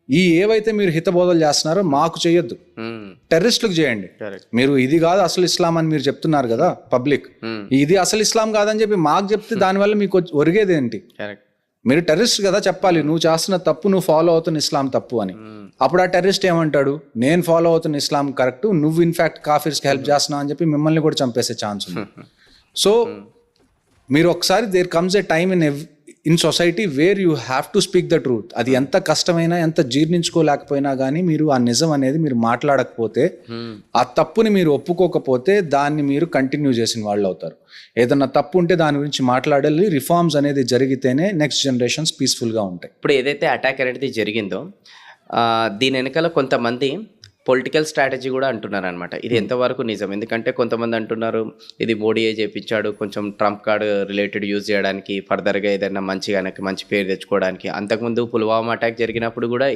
ఈ ఏవైతే మీరు హితబోధలు చేస్తున్నారో మాకు చేయొద్దు, టెర్రరిస్టులకు చేయండి. మీరు ఇది కాదు అసలు ఇస్లాం అని మీరు చెప్తున్నారు కదా పబ్లిక్, ఇది అసలు ఇస్లాం కాదని చెప్పి మాకు చెప్తే దానివల్ల మీకు ఒరిగేది ఏంటి? మీరు టెర్రరిస్ట్ కదా చెప్పాలి, నువ్వు చేస్తున్న తప్పు, నువ్వు ఫాలో అవుతున్న ఇస్లాం తప్పు అని. అప్పుడు ఆ టెర్రరిస్ట్ ఏమంటాడు, నేను ఫాలో అవుతున్న ఇస్లాం కరెక్ట్, నువ్వు ఇన్ఫాక్ట్ కాఫీర్స్కి హెల్ప్ చేస్తున్నావు అని చెప్పి మిమ్మల్ని కూడా చంపేసే ఛాన్స్ ఉంది. సో మీరు ఒకసారి there comes a time in society where you have to speak the truth. అది ఎంత కష్టమైనా, ఎంత జీర్ణించుకోలేకపోయినా కానీ మీరు ఆ నిజం అనేది మీరు మాట్లాడకపోతే, ఆ తప్పుని మీరు ఒప్పుకోకపోతే దాన్ని మీరు కంటిన్యూ చేసిన వాళ్ళు అవుతారు. ఏదన్నా తప్పు ఉంటే దాని గురించి మాట్లాడాలి, రిఫార్మ్స్ అనేది జరిగితేనే నెక్స్ట్ జనరేషన్స్ పీస్ఫుల్గా ఉంటాయి. ఇప్పుడు ఏదైతే అటాక్ అనేది జరిగిందో దీని వెనకాల కొంతమంది పొలిటికల్ స్ట్రాటజీ కూడా అంటున్నారు అనమాట. ఇది ఎంతవరకు నిజం? ఎందుకంటే కొంతమంది అంటున్నారు ఇది మోడీయే చేపించాడు, కొంచెం ట్రంప్ కార్డ్ రిలేటెడ్ యూజ్ చేయడానికి, ఫర్దర్గా ఏదైనా మంచి పేరు తెచ్చుకోవడానికి. అంతకుముందు పుల్వామా అటాక్ జరిగినప్పుడు కూడా